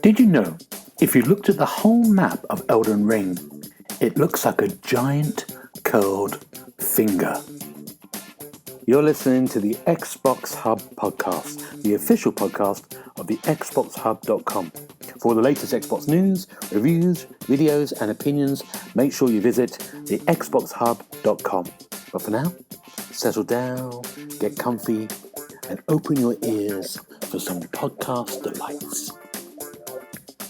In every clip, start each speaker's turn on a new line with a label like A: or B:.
A: Did you know, if you looked at the whole map of Elden Ring, it looks like a giant curled finger? You're listening to the Xbox Hub Podcast, the official podcast of TheXboxHub.com. For all the latest Xbox news, reviews, videos, and opinions, make sure you visit TheXboxHub.com. But for now, settle down, get comfy, and open your ears for some podcast delights.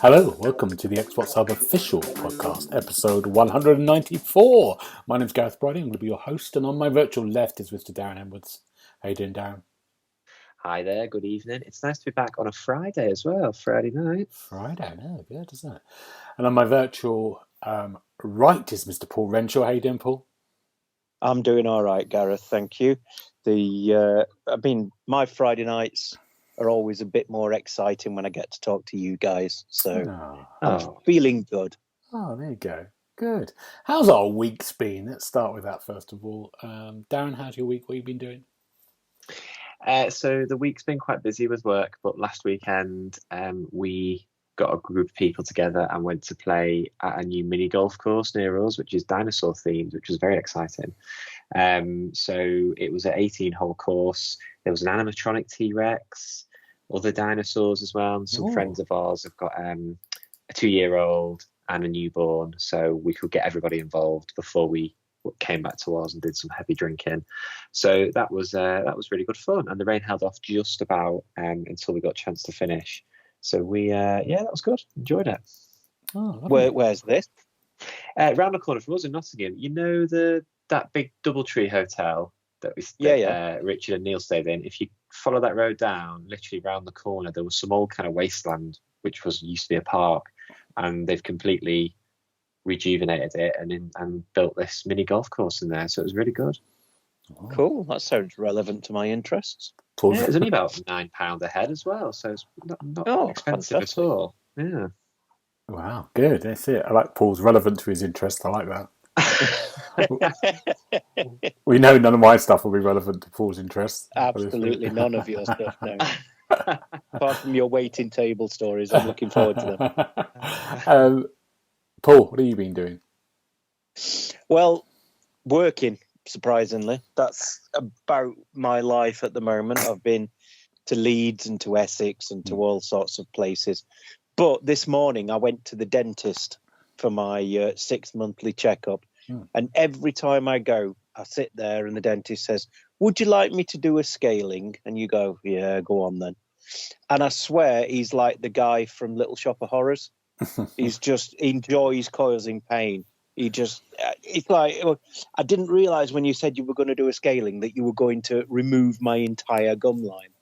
A: Hello, welcome to the Xbox Hub Official Podcast, episode 194. My name's Gareth Bridie, I'm going to be your host, and on my virtual left is Mr. Darren Edwards. How you doing, Darren?
B: Hi there, good evening. It's nice to be back on a Friday as well, Friday night.
A: Friday, no, good, isn't it? And on my virtual right is Mr. Paul Renshaw. How you doing, Paul?
C: I'm doing all right, Gareth, thank you. My Friday nights are always a bit more exciting when I get to talk to you guys. So I'm feeling good.
A: Oh, there you go. Good. How's our week's been? Let's start with that first of all. Darren, how's your week? What have you been doing?
B: So the week's been quite busy with work, but last weekend we got a group of people together and went to play at a new mini golf course near us, which is dinosaur themed, which was very exciting. So it was an 18-hole course. There was an animatronic T-Rex, other dinosaurs as well, and some friends of ours have got a 2-year-old and a newborn, so we could get everybody involved before we came back to ours and did some heavy drinking. So that was really good fun, and the rain held off just about until we got a chance to finish. So that was good. Enjoyed it.
A: Oh,
C: Where's this?
B: Round the corner from us in Nottingham. You know that big DoubleTree hotel that Richard and Neil stayed in. If you follow that road down, literally round the corner, there was some old kind of wasteland which used to be a park, and they've completely rejuvenated it and built this mini golf course in there. So it was really good.
C: Oh. Cool. That sounds relevant to my interests.
B: Yeah, it's only about £9 a head as well, so it's not expensive at all. Yeah.
A: Wow, good. That's it. I like Paul's relevant to his interest. I like that. We know none of my stuff will be relevant to Paul's interests.
C: Absolutely none of your stuff, no. Apart from your waiting table stories, I'm looking forward to
A: them. Paul, what have you been doing?
C: Well, working, surprisingly. That's about my life at the moment. I've been to Leeds and to Essex and to all sorts of places. But this morning I went to the dentist for my 6th monthly checkup. And every time I go, I sit there and the dentist says, "Would you like me to do a scaling?" And you go, "Yeah, go on then." And I swear he's like the guy from Little Shop of Horrors. He enjoys causing pain. It's like, I didn't realise when you said you were going to do a scaling that you were going to remove my entire gum line.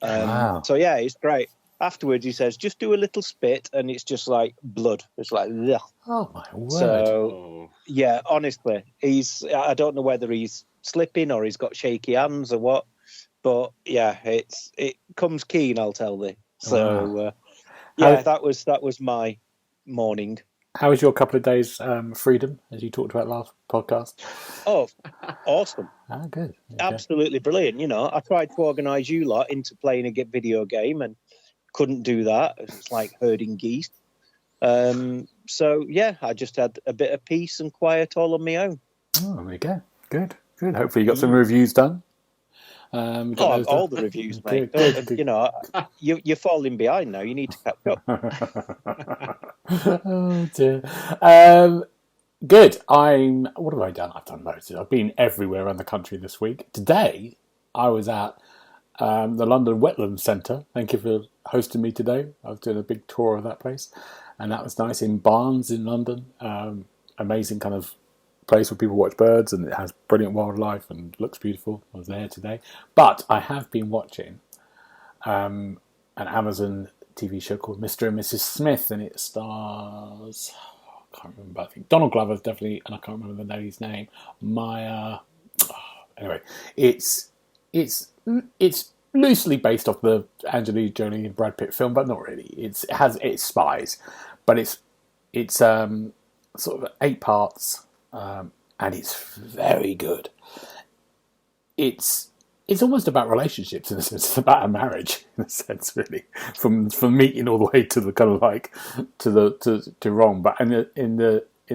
A: Wow.
C: So yeah, it's great. Afterwards, he says, "Just do a little spit," and it's just like blood. It's like, ugh.
A: Oh my word!
C: So yeah, honestly, I don't know whether he's slipping or he's got shaky hands or what, but yeah, it comes keen, I'll tell thee. So that was my morning.
A: How was your couple of days freedom, as you talked about last podcast?
C: Oh, awesome!
A: Good. Okay.
C: Absolutely brilliant. You know, I tried to organise you lot into playing a video game and couldn't do that. It's like herding geese. So yeah, I just had a bit of peace and quiet all on my own.
A: Oh, there you go. Good. Hopefully you got some reviews done.
C: All the reviews, mate. Good. You know, you're falling behind now. You need to catch up.
A: Oh dear. Good. What have I done? I've done loads. I've been everywhere around the country this week. Today, I was at the London Wetlands Centre. Thank you for hosting me today. I was doing a big tour of that place, and that was nice in Barnes in London. Amazing kind of place where people watch birds, and it has brilliant wildlife and looks beautiful. I was there today, but I have been watching an Amazon TV show called Mr. and Mrs. Smith, and it stars, I can't remember, I think Donald Glover's definitely, and I can't remember the lady's name. Anyway, it's loosely based off the Angelina Jolie and Brad Pitt film, but not really. It's spies, but it's sort of 8 parts, and it's very good. It's it's almost about relationships in a sense. It's about a marriage in a sense, really, from meeting all the way to the kind of like to wrong. But in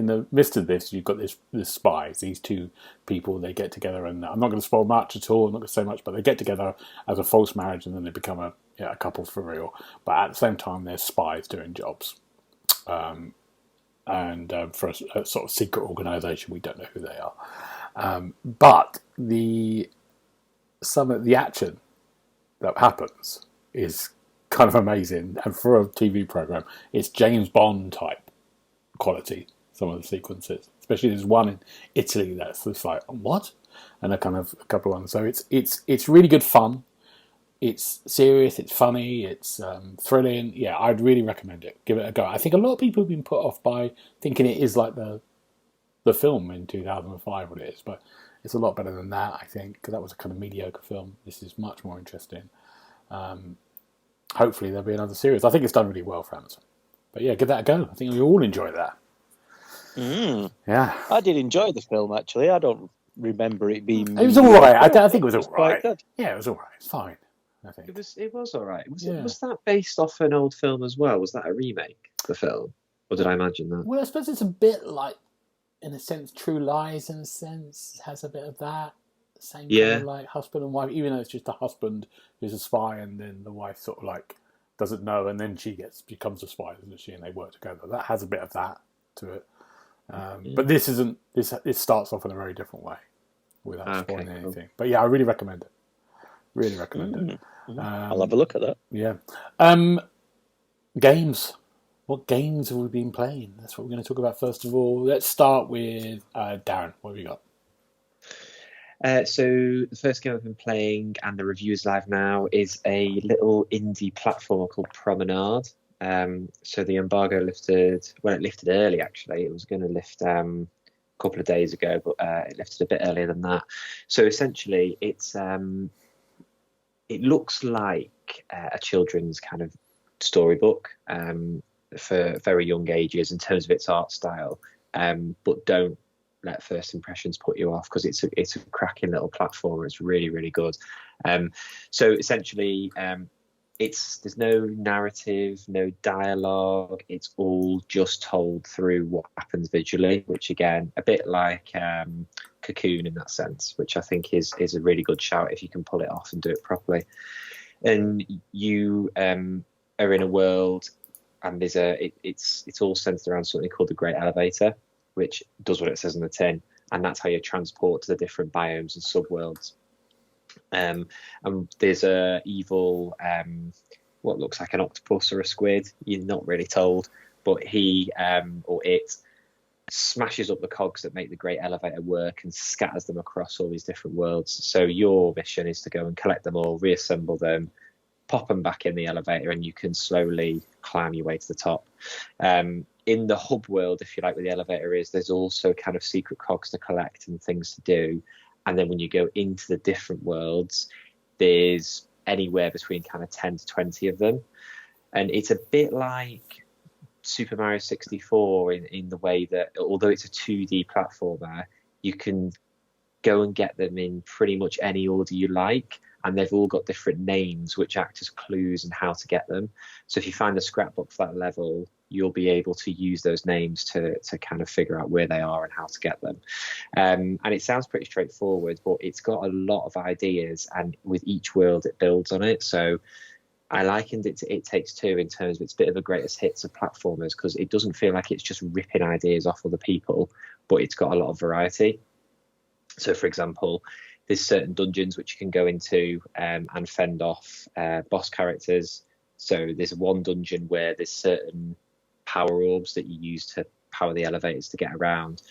A: the midst of this, you've got this spies, these two people. They get together, and I'm not going to spoil much at all. I'm not going to say much, but they get together as a false marriage, and then they become a couple for real. But at the same time, they're spies doing jobs, and for a sort of secret organisation. We don't know who they are, but some of the action that happens is kind of amazing, and for a TV program, it's James Bond type quality. Some of the sequences, especially there's one in Italy that's just like what, and a couple of ones. So it's really good fun. It's serious, it's funny, it's thrilling. Yeah, I'd really recommend it. Give it a go. I think a lot of people have been put off by thinking it is like the film in 2005, what it is, but it's a lot better than that, I think, because that was a kind of mediocre film. This is much more interesting. Hopefully there'll be another series. I think it's done really well for Amazon. But yeah, give that a go. I think we all enjoy that. Yeah,
C: I did enjoy the film, actually. I don't remember it being...
A: It was all right. I think it was all right. Yeah, it was all right. It's fine, I think.
B: It was all right. Was that based off an old film as well? Was that a remake, the film? Or did I imagine that?
A: Well, I suppose it's a bit like, in a sense, True Lies, in a sense. It has a bit of that. Same kind of like husband and wife, even though it's just the husband who's a spy, and then the wife sort of like doesn't know, and then she becomes a spy, doesn't she? And they work together. That has a bit of that to it. But this isn't. It starts off in a very different way, without spoiling anything. But yeah, I really recommend it. Really recommend it.
C: I'll have a look at that.
A: Yeah. Games. What games have we been playing? That's what we're going to talk about first of all. Let's start with Darren. What have you got?
B: So the first game I've been playing, and the review is live now, is a little indie platformer called Promenade. So the embargo lifted, well, it lifted early, actually. It was going to lift a couple of days ago, but it lifted a bit earlier than that. So essentially, it looks like a children's kind of storybook for very young ages in terms of its art style, but don't let first impressions put you off, because it's a cracking little platformer. It's really, really good. So essentially, there's no narrative, no dialogue. It's all just told through what happens visually, which again, a bit like Cocoon in that sense, which I think is a really good shout if you can pull it off and do it properly. And you are in a world, and it's all centered around something called the Great Elevator, which does what it says on the tin, and that's how you transport to the different biomes and subworlds. And there's a evil, what looks like an octopus or a squid. You're not really told, but he or it smashes up the cogs that make the Great Elevator work and scatters them across all these different worlds. So your mission is to go and collect them all, reassemble them, pop them back in the elevator, and you can slowly climb your way to the top. In the hub world, if you like, where the elevator is, there's also kind of secret cogs to collect and things to do. And then when you go into the different worlds, there's anywhere between kind of 10 to 20 of them. And it's a bit like Super Mario 64 in the way that, although it's a 2D platformer, you can go and get them in pretty much any order you like. And they've all got different names which act as clues and how to get them. So if you find a scrapbook for that level, you'll be able to use those names to kind of figure out where they are and how to get them. And it sounds pretty straightforward, but it's got a lot of ideas, and with each world it builds on it. So I likened it to It Takes Two in terms of it's a bit of a greatest hits of platformers, because it doesn't feel like it's just ripping ideas off other people, but it's got a lot of variety. So for example, there's certain dungeons which you can go into and fend off boss characters. So there's one dungeon where there's certain power orbs that you use to power the elevators to get around,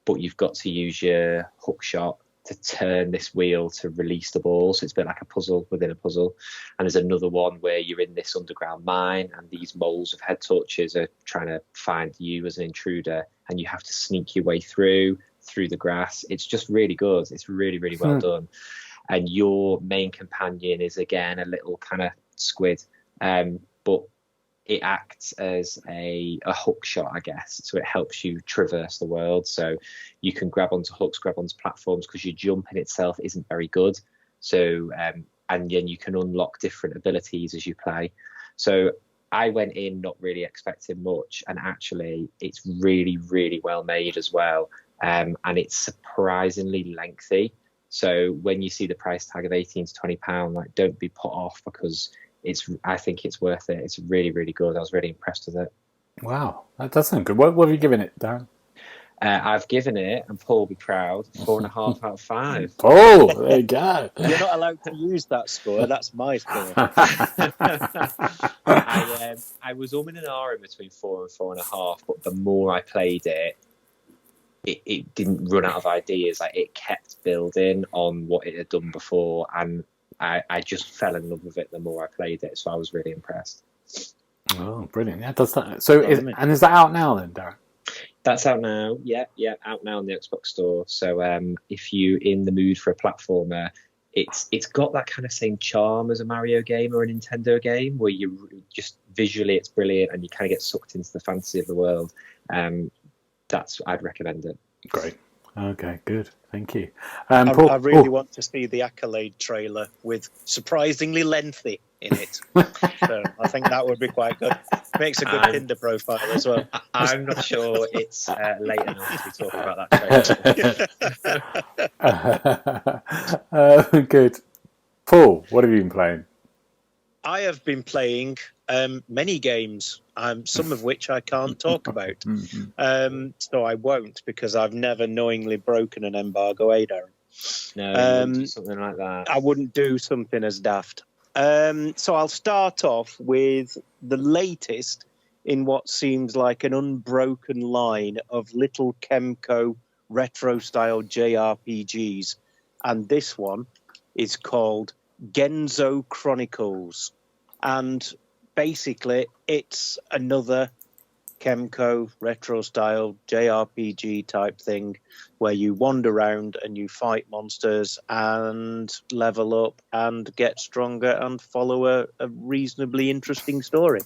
B: but you've got to use your hook shot to turn this wheel to release the ball. So it's a bit like a puzzle within a puzzle. And there's another one where you're in this underground mine, and these moles of head torches are trying to find you as an intruder, and you have to sneak your way through the grass. It's just really good. It's really, really well done. And your main companion is again a little kind of squid, but it acts as a hook shot, I guess. So it helps you traverse the world. So you can grab onto hooks, grab onto platforms, because your jumping itself isn't very good. So and then you can unlock different abilities as you play. So I went in not really expecting much, and actually it's really, really well made as well. And it's surprisingly lengthy. So when you see the price tag of £18 to £20, like, don't be put off, because I think it's worth it. It's really, really good. I was really impressed with it.
A: Wow, that does sound good. What have you given it, Darren?
B: I've given it, and Paul will be proud, 4.5 out of 5.
A: Oh, there you go.
C: You're not allowed to use that score. That's my score.
B: I was umming and ahhing between 4 and 4.5, but the more I played it, it didn't run out of ideas. Like, it kept building on what it had done before, and I just fell in love with it the more I played it. So I was really impressed.
A: Oh, brilliant! Yeah, does that. So, is that out now then, Darren?
B: That's out now. Yeah, out now in the Xbox store. So if you're in the mood for a platformer, it's got that kind of same charm as a Mario game or a Nintendo game, where you just visually it's brilliant and you kind of get sucked into the fantasy of the world. I'd recommend it.
A: Great. Okay, good. Thank you.
C: Paul, I really
A: oh.
C: want to see the Accolade trailer with surprisingly lengthy in it. So I think that would be quite good. Makes a good Tinder profile as well.
B: I'm not sure it's late enough to be talking about that trailer.
A: Good. Paul, what have you been playing?
C: I have been playing many games, some of which I can't talk about. So I won't, because I've never knowingly broken an embargo, Darren?
B: No, something like that.
C: I wouldn't do something as daft. So I'll start off with the latest in what seems like an unbroken line of little Kemco retro-style JRPGs. And this one is called Genzo Chronicles. And basically, it's another Kemco retro-style JRPG type thing where you wander around and you fight monsters and level up and get stronger and follow a reasonably interesting story.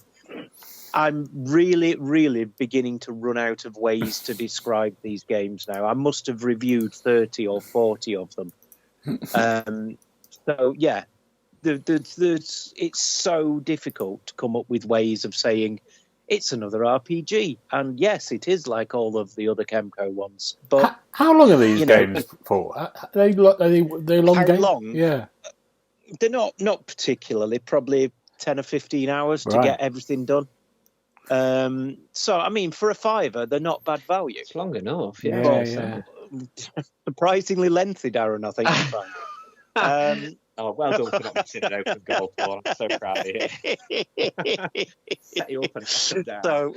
C: I'm really, really beginning to run out of ways to describe these games now. I must have reviewed 30 or 40 of them. So, yeah, it's so difficult to come up with ways of saying it's another RPG. And yes, it is like all of the other Kemco ones. But
A: how long are these games for? Are they long
C: how
A: games?
C: long?
A: Yeah.
C: They're not particularly, probably 10 or 15 hours to get everything done. So, I mean, for a £5, they're not bad value.
B: It's long enough,
A: yeah.
C: Surprisingly lengthy, Darren, I think.
B: Oh, well done for not missing an open goal, Paul. I'm so proud of you. Set you up and set them down.
C: So,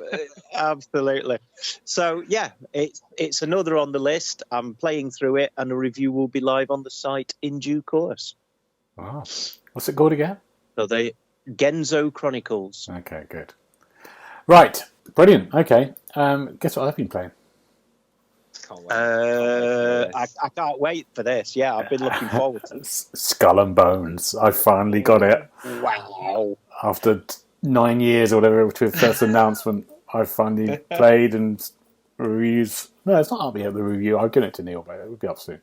C: absolutely. So, yeah, it's another on the list. I'm playing through it, and a review will be live on the site in due course.
A: Wow. What's it called again?
C: So, Genzo Chronicles.
A: Okay, good. Right, brilliant. Okay, guess what I've been playing?
C: I can't wait for this. Yeah, I've been looking forward to it.
A: Skull and Bones. I finally got it.
C: Wow.
A: After 9 years or whatever to the first announcement, I finally played and reviews. No, it's not up yet, the review. I'll get it to Neil, but it will be up soon.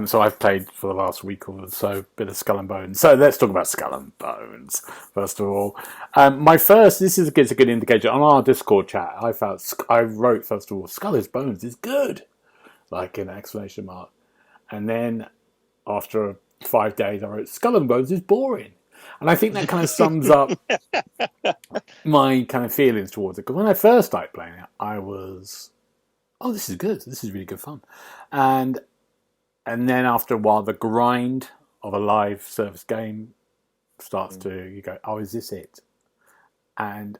A: So I've played for the last week or so, a bit of Skull and Bones. So let's talk about Skull and Bones, first of all. This is a good indication. On our Discord chat, I wrote, first of all, Skull and Bones is good, like an exclamation mark. And then after 5 days, I wrote, Skull and Bones is boring. And I think that kind of sums up my kind of feelings towards it. Because when I first started playing it, I was, this is good. This is really good fun. And then after a while, the grind of a live service game starts you go, is this it? And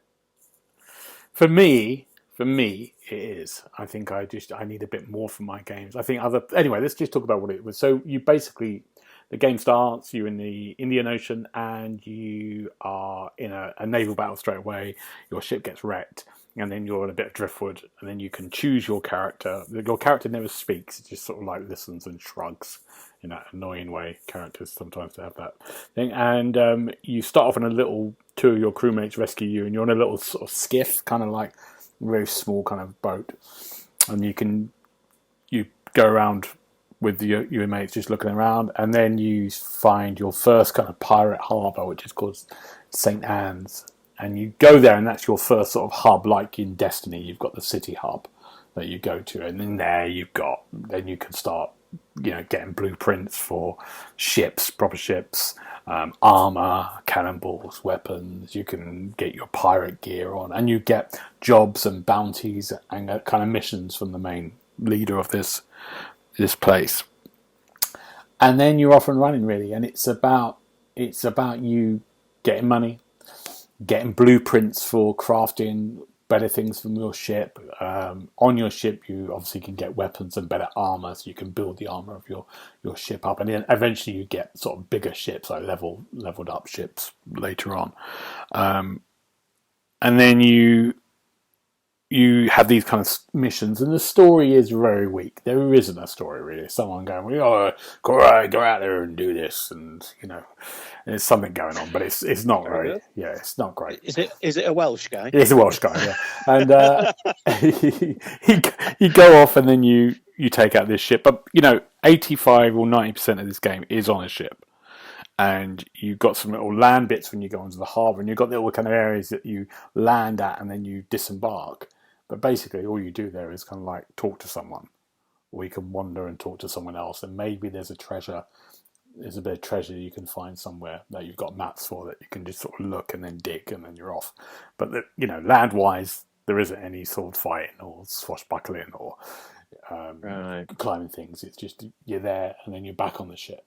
A: for me, it is. I think I need a bit more from my games. I think anyway, let's just talk about what it was. So you basically, the game starts, you're in the Indian Ocean and you are in a naval battle straight away. Your ship gets wrecked. And then you're in a bit of driftwood, and then you can choose your character. Your character never speaks; it just sort of like listens and shrugs in that annoying way. Characters sometimes have that thing. And you start off in a little. 2 of your crewmates rescue you, and you're on a little sort of skiff, kind of like a very small kind of boat, and you go around with your mates just looking around, and then you find your first kind of pirate harbour, which is called St. Anne's, and you go there, and that's your first sort of hub, like in Destiny. You've got the city hub that you go to, and then there then you can start, getting blueprints for ships, proper ships, armor, cannonballs, weapons. You can get your pirate gear on, and you get jobs and bounties and kind of missions from the main leader of this place. And then you're off and running, really, and it's about you getting money, getting blueprints for crafting better things from your ship. On your ship, you obviously can get weapons and better armor, so you can build the armor of your ship up, and then eventually you get sort of bigger ships, like leveled up ships later on. And then you have these kind of missions, and the story is very weak. There isn't a story, really. Someone going, go out there and do this, and there's something going on, but it's not very
C: good.
A: Yeah, it's not great.
C: Is it a Welsh guy?
A: It's a Welsh guy, yeah. And you go off, and then you take out this ship, but 85 or 90% of this game is on a ship. And you've got some little land bits when you go into the harbour, and you've got little kind of areas that you land at and then you disembark. But basically all you do there is kind of like talk to someone, or you can wander and talk to someone else, and maybe there's a bit of treasure you can find somewhere that you've got maps for, that you can just sort of look and then dig, and then you're off. But land-wise, there isn't any sword fighting or swashbuckling or climbing things. It's just you're there and then you're back on the ship.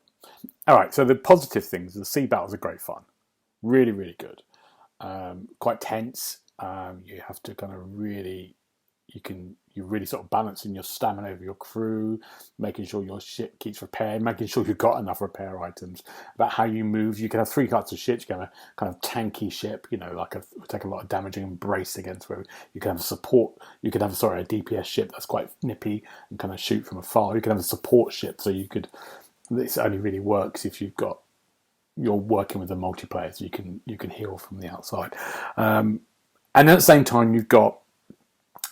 A: All right, so the positive things, the sea battles are great fun. Really, really good. Quite tense. You have to kind of really, you're really sort of balancing your stamina of your crew, making sure your ship keeps repaired, making sure you've got enough repair items, about how you move. You can have three types of ships. You can have a kind of tanky ship, take a lot of damage and brace against, where you can have a DPS ship that's quite nippy and kind of shoot from afar. You can have a support ship, so this only really works if you're working with a multiplayer, so you can heal from the outside. And at the same time, you've got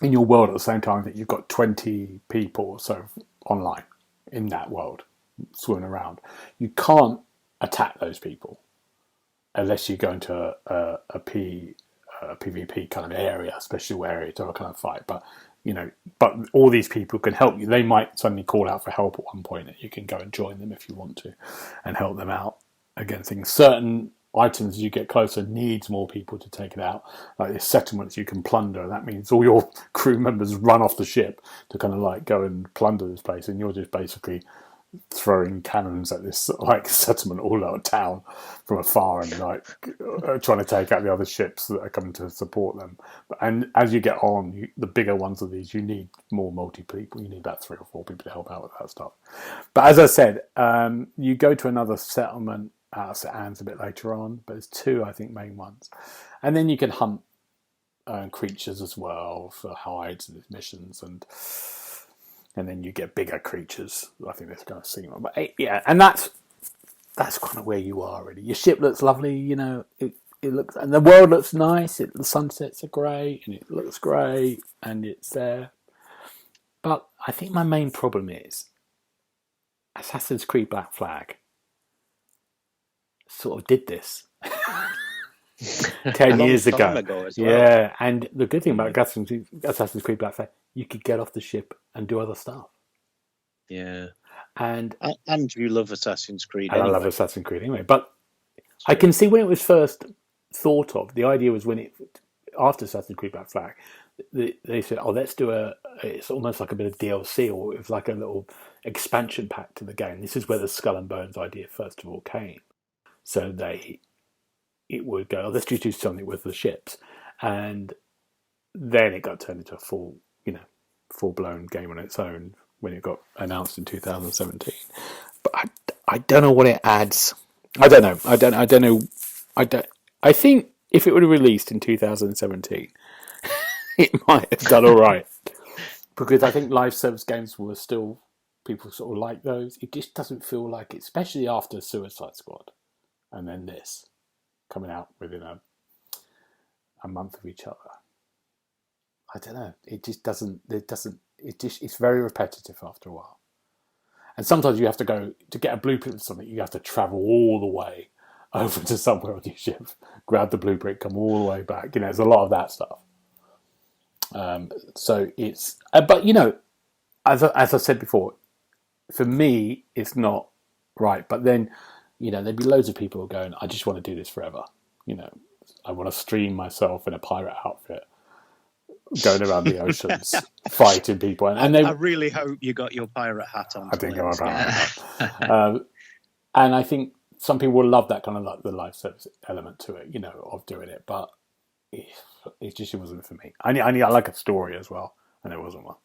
A: in your world, at the same time that you've got 20 people or so online in that world swimming around. You can't attack those people unless you go into a PvP kind of area, a special area to kind of fight. But all these people can help you. They might suddenly call out for help at one point, and you can go and join them if you want to and help them out against things. Certain items as you get closer needs more people to take it out. Like the settlements you can plunder. That means all your crew members run off the ship to kind of like go and plunder this place, and you're just basically throwing cannons at this like settlement all out of town from afar, and like trying to take out the other ships that are coming to support them. And as you get on, the bigger ones of these, you need more people. You need about 3 or 4 people to help out with that stuff. But as I said, you go to another settlement out of St. Anne's a bit later on, but there's 2, I think, main ones, and then you can hunt creatures as well for hides and missions, and then you get bigger creatures. I think that's kind of similar, but yeah, and that's kind of where you are really. Your ship looks lovely, it looks, and the world looks nice. The sunsets are great, and it looks great, and it's there. But I think my main problem is Assassin's Creed Black Flag sort of did this 10 years ago.
C: As well.
A: Yeah, and the good thing about Assassin's Creed Black Flag, you could get off the ship and do other stuff.
C: Yeah,
A: and
C: you love Assassin's Creed.
A: And anyway. I love Assassin's Creed anyway. But I can see when it was first thought of. The idea was after Assassin's Creed Black Flag, they said, "Oh, let's do it's almost like a bit of DLC, or it was like a little expansion pack to the game." This is where the Skull and Bones idea first of all came. So it would go, let's just do something with the ships, and then it got turned into a full-blown game on its own when it got announced in 2017. But I don't know what it adds. I don't know. I think if it would have released in 2017, it might have done all right, because I think live service games were still, people sort of like those. It just doesn't feel like it, especially after Suicide Squad. And then this coming out within a month of each other. I don't know. It just doesn't. It's very repetitive after a while. And sometimes you have to go to get a blueprint of something. You have to travel all the way over to somewhere on your ship, grab the blueprint, come all the way back. There's a lot of that stuff. So it's, but as I said before, for me, it's not right. But then, there'd be loads of people going, I just want to do this forever. I want to stream myself in a pirate outfit, going around the oceans, fighting people. And
C: I really hope you got your pirate hat on.
A: I didn't go about that. And I think some people will love that kind of like the live service element to it, of doing it. But it wasn't for me. I like a story as well, and there wasn't one.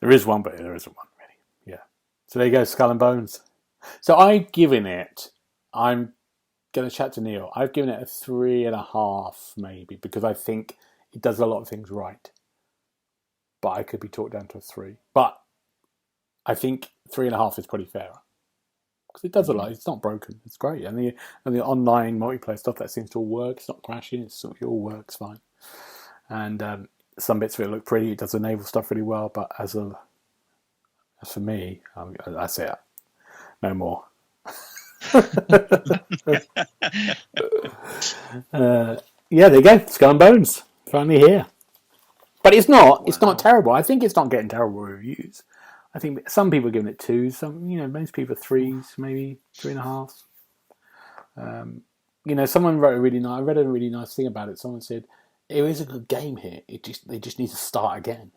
A: There is one, but there isn't one really. Yeah. So there you go, Skull and Bones. So I'm going to chat to Neil. I've given it a 3.5 maybe, because I think it does a lot of things right. But I could be talked down to a 3. But I think 3.5 is pretty fair. Because it does a lot. It's not broken. It's great. And the online multiplayer stuff, that seems to all work. It's not crashing. It all works fine. And some bits of it look pretty. It does the naval stuff really well. But as for me, that's it. No more. Yeah, there you go. Skull and Bones. Finally here. But it's not. It's not terrible. I think it's not getting terrible reviews. I think some people are giving it 2s. Some, most people are 3s, maybe 3.5. Someone wrote I read a really nice thing about it. Someone said, it is a good game here. They just need to start again.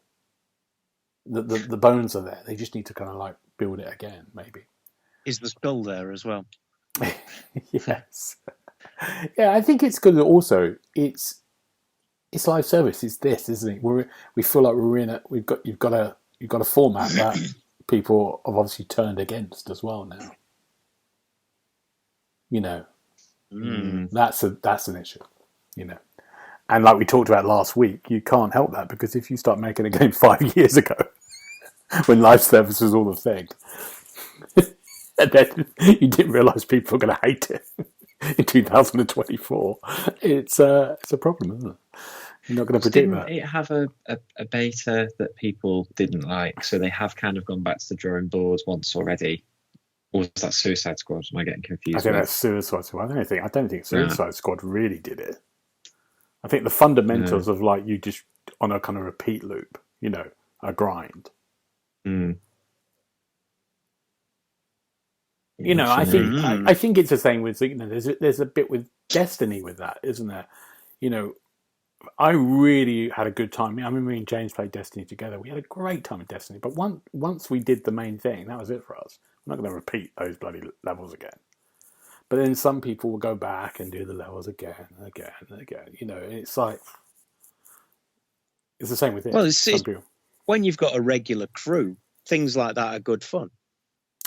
A: The bones are there. They just need to kind of like build it again, maybe.
C: Is the skull there as well?
A: Yes. Yeah, I think it's good. Also, it's live service. It's this, isn't it? We feel like we're in it. You've got a format that people have obviously turned against as well now. That's an issue. And like we talked about last week, you can't help that, because if you start making a game 5 years ago, when live service was all the thing, and then you didn't realise people were going to hate it in 2024, it's a problem, isn't it? You're not going to predict that.
B: Didn't it have a beta that people didn't like, so they have kind of gone back to the drawing board once already? Or was that Suicide Squad? Am I getting confused?
A: I think that's Suicide Squad. I don't think Suicide Squad really did it. I think the fundamentals of like you just on a kind of repeat loop, a grind. I think it's the same with there's a bit with Destiny with that, isn't there? I really had a good time. I mean, me and James played Destiny together. We had a great time with Destiny. But once we did the main thing, that was it for us. I'm not going to repeat those bloody levels again. But then some people will go back and do the levels again and again and again. It's like it's the same with it.
C: Well, it's when you've got a regular crew, things like that are good fun.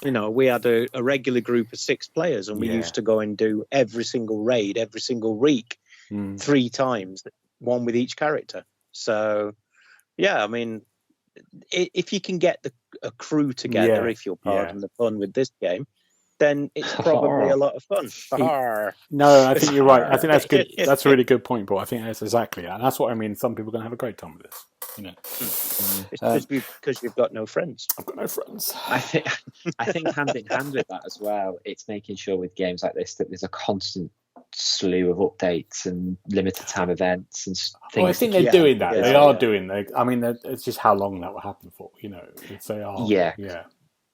C: We had a regular group of 6 players, and we used to go and do every single raid, every single week, 3 times, one with each character. So, yeah, I mean, if you can get a crew together, if you'll pardon the fun with this game, then it's probably a lot of fun.
A: No, I think you're right. I think that's good. That's a really good point, Paul. I think that's exactly it. And that's what I mean. Some people are going to have a great time with this.
C: It's because you've got no friends.
A: I've got no friends.
B: I think hand in hand with that as well, it's making sure with games like this that there's a constant slew of updates and limited time events and things.
A: Well, I think they're doing that. They are doing that. I mean, it's just how long that will happen for. If they are. Yeah.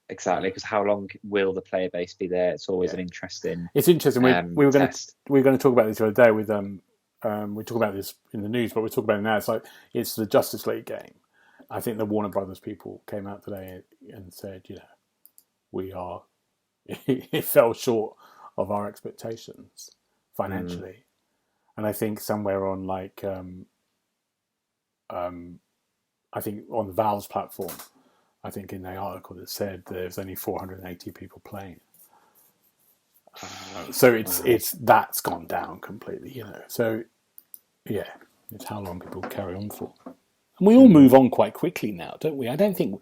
B: Exactly, because how long will the player base be there? It's always an interesting.
A: It's interesting. We were going to talk about this the other day with we talk about this in the news, but we're talking about it now. It's like it's the Justice League game. I think the Warner Brothers people came out today and said, we are. It fell short of our expectations financially, and I think somewhere on like I think on Valve's platform. I think in the article that said there's only 480 people playing, so that's gone down completely, So yeah, it's how long people carry on for, and we all move on quite quickly now, don't we? I don't think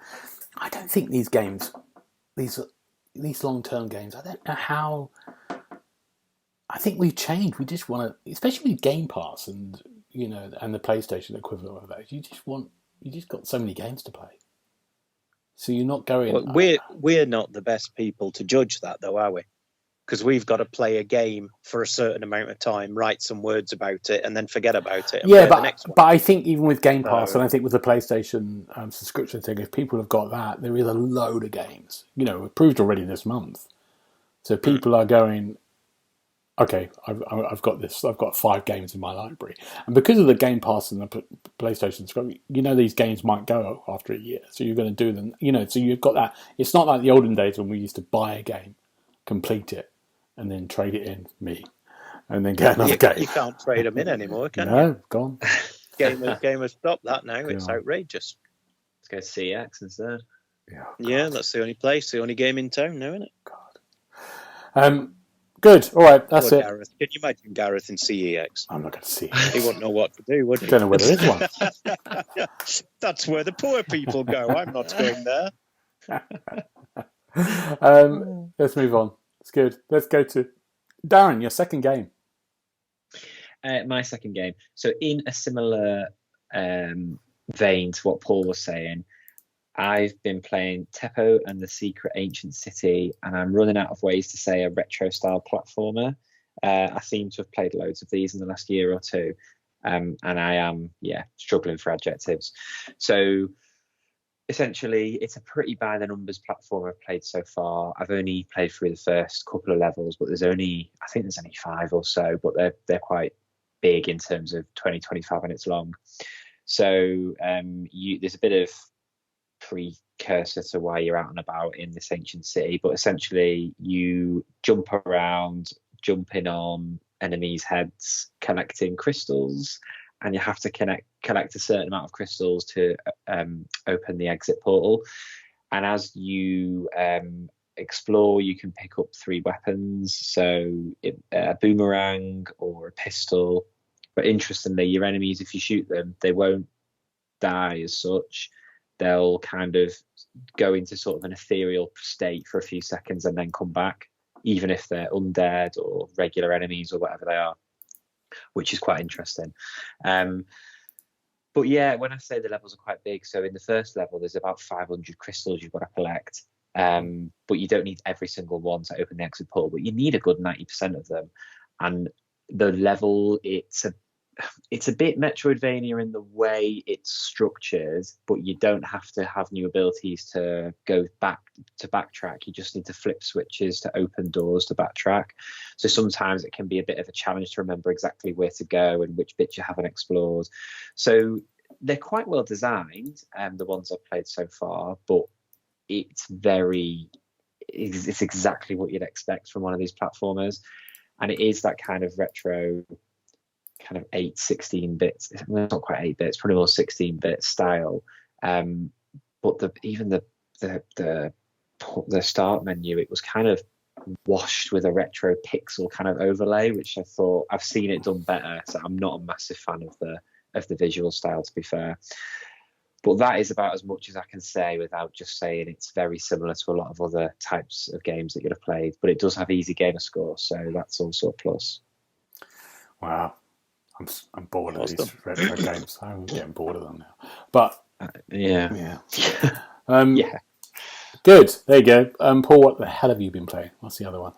A: these games, these long-term games. I don't know how. I think we've changed. We just want to, especially with Game Pass and and the PlayStation equivalent of that. You just got so many games to play. So you're not going...
C: Well, we're not the best people to judge that, though, are we? Because we've got to play a game for a certain amount of time, write some words about it, and then forget about it. And
A: Yeah,
C: play the next one.
A: but I think even with Game Pass, and I think with the PlayStation subscription thing, if people have got that, there is a load of games. Approved already this month. So people are going, okay, I've got this. I've got 5 games in my library, and because of the Game Pass and the PlayStation subscription, these games might go after a year. So you're going to do them. So you've got that. It's not like the olden days when we used to buy a game, complete it, and then trade it in and then get another game.
C: You can't trade them in anymore, can you?
A: No, gone.
C: Gamers stopped that now. It's outrageous.
B: Let's go CX instead.
C: Yeah, that's the only place, the only game in town now, isn't it?
A: God. Good. All right, that's it.
C: Gareth. Can you imagine Gareth in CEX?
A: I'm not going to see it.
C: He wouldn't know what to do, would he?
A: I don't know where there is one.
C: That's where the poor people go. I'm not going there.
A: Let's move on. It's good. Let's go to Darren, your second game.
B: My second game. So in a similar vein to what Paul was saying, I've been playing Teppo and the Secret Ancient City, and I'm running out of ways to say a retro-style platformer. I seem to have played loads of these in the last year or two, and I am, struggling for adjectives. So essentially, it's a pretty by-the-numbers platformer I've played so far. I've only played through the first couple of levels, but I think there's only 5 or so, but they're quite big in terms of 20-25 minutes long. So there's a bit of precursor to why you're out and about in this ancient city, but essentially you jump around, jumping on enemies' heads, collecting crystals, and you have to collect a certain amount of crystals to open the exit portal. And as you explore, you can pick up 3 weapons, so a boomerang or a pistol. But interestingly, your enemies, if you shoot them, they won't die as such. They'll kind of go into sort of an ethereal state for a few seconds and then come back, even if they're undead or regular enemies or whatever they are, which is quite interesting. But yeah, when I say the levels are quite big, so in the first level, there's about 500 crystals you've got to collect, but you don't need every single one to open the exit portal, but you need a good 90% of them. And the level, it's a bit Metroidvania in the way it's structured, but you don't have to have new abilities to go back to backtrack. You just need to flip switches to open doors to backtrack. So sometimes it can be a bit of a challenge to remember exactly where to go and which bits you haven't explored. So they're quite well designed, the ones I've played so far, but it's exactly what you'd expect from one of these platformers. And it is that kind of retro, kind of 16 bits. It's not quite 8 bits, probably more 16-bit style. But even the start menu, it was kind of washed with a retro pixel kind of overlay, which I thought I've seen it done better. So I'm not a massive fan of the visual style, to be fair. But that is about as much as I can say without just saying it's very similar to a lot of other types of games that you'd have played. But it does have easy gamer score, so that's also a plus.
A: Wow. I'm bored of these retro games. I'm getting bored of them now. But
B: yeah.
A: Yeah. Good. There you go. Paul, what the hell have you been playing? What's the other one?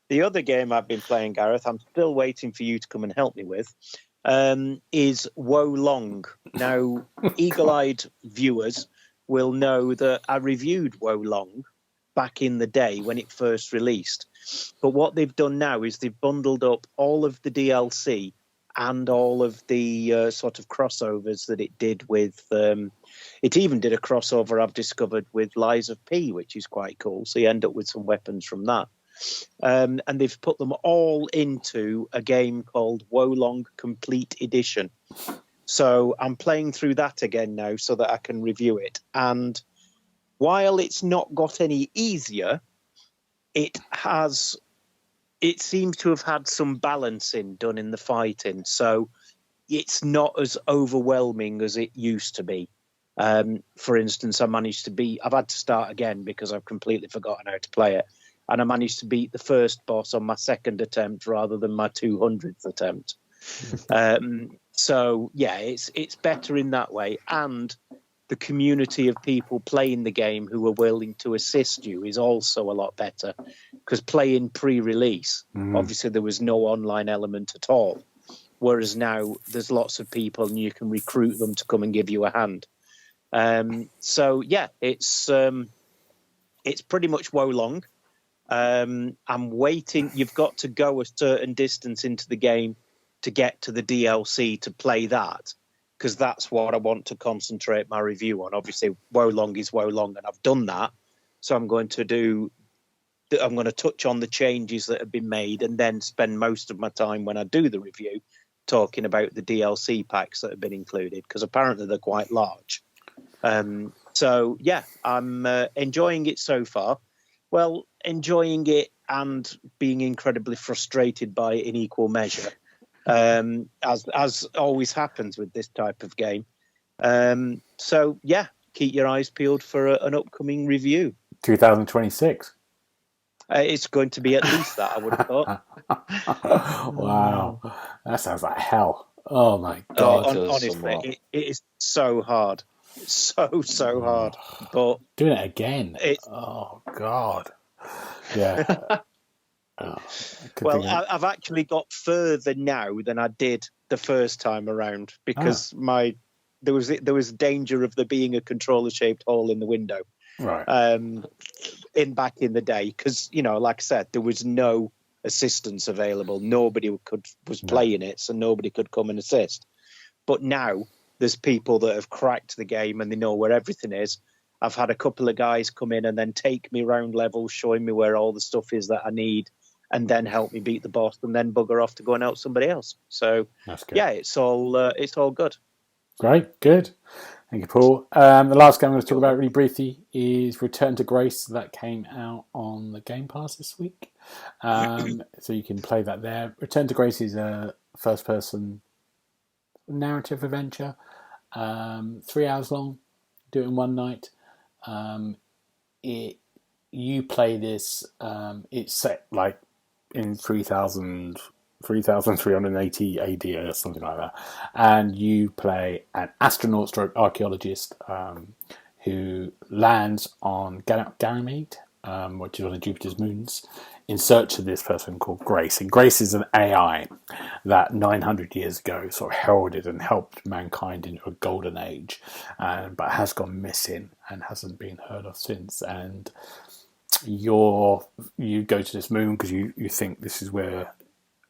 C: The other game I've been playing, Gareth, I'm still waiting for you to come and help me with, is Wo Long. Now, eagle-eyed viewers will know that I reviewed Wo Long back in the day when it first released. But what they've done now is they've bundled up all of the DLC and all of the sort of crossovers that it did with... it even did a crossover I've discovered with Lies of P, which is quite cool. So you end up with some weapons from that. And they've put them all into a game called Wo Long Complete Edition. So I'm playing through that again now so that I can review it. And while it's not got any easier, it seems to have had some balancing done in the fighting. So it's not as overwhelming as it used to be. For instance, I've had to start again because I've completely forgotten how to play it. And I managed to beat the first boss on my second attempt rather than my 200th attempt. So, yeah, it's better in that way. And the community of people playing the game who are willing to assist you is also a lot better. Because playing pre-release, obviously there was no online element at all. Whereas now there's lots of people and you can recruit them to come and give you a hand. So yeah, it's pretty much woe long. I'm waiting. You've got to go a certain distance into the game to get to the DLC to play that, because that's what I want to concentrate my review on. Obviously, woe long is woe long, and I've done that. So I'm going to touch on the changes that have been made, and then spend most of my time when I do the review talking about the DLC packs that have been included, because apparently they're quite large. So yeah, I'm enjoying it so far. Well, enjoying it and being incredibly frustrated by it in equal measure, as always happens with this type of game. So yeah, keep your eyes peeled for an upcoming review.
A: 2026.
C: It's going to be at least that, I would have thought.
A: Wow, that sounds like hell. Oh my God.
C: Honestly, it is so hard. So hard. But
A: doing it again. Oh God. Yeah.
C: Well, I've actually got further now than I did the first time around, because there was danger of there being a controller-shaped hole in the window.
A: Right.
C: Back in the day, because like I said, there was no assistance available. Nobody was playing it, so nobody could come and assist. But now there's people that have cracked the game and they know where everything is. I've had a couple of guys come in and then take me round levels, showing me where all the stuff is that I need, and then help me beat the boss, and then bugger off to go and help somebody else. So yeah, it's all good.
A: Great, good. Thank you, Paul. The last game I'm going to talk about really briefly is Return to Grace. That came out on the Game Pass this week. So you can play that there. Return to Grace is a first-person narrative adventure. 3 hours long. Do it in one night. You play this. It's set like in 3,380 AD or something like that, and you play an astronaut stroke archaeologist who lands on Ganymede, which is one of Jupiter's moons, in search of this person called Grace. And Grace is an AI that 900 years ago sort of heralded and helped mankind into a golden age, but has gone missing and hasn't been heard of since. And you go to this moon because you think this is where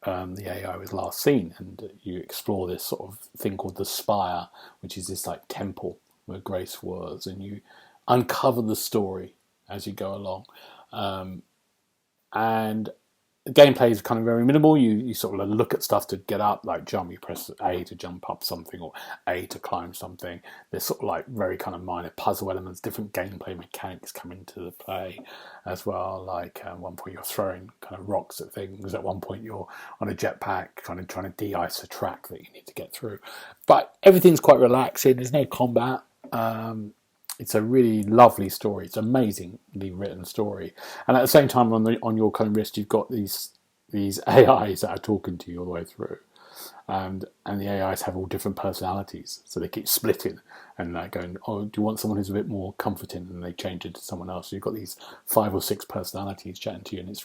A: the AI was last seen, and you explore this sort of thing called the Spire, which is this like temple where Grace was, and you uncover the story as you go along. And the gameplay is kind of very minimal. You sort of look at stuff to get up, like jump. You press A to jump up something, or A to climb something. There's sort of like very kind of minor puzzle elements. Different gameplay mechanics come into the play as well. Like at one point you're throwing kind of rocks at things. At one point you're on a jetpack, kind of trying to de-ice a track that you need to get through. But everything's quite relaxing. There's no combat. It's a really lovely story. It's an amazingly written story, and at the same time, on your kind of wrist, you've got these AIs that are talking to you all the way through, and the AIs have all different personalities, so they keep splitting and like going, "Oh, do you want someone who's a bit more comforting?" And they change it to someone else. So you've got these 5 or 6 personalities chatting to you, and it's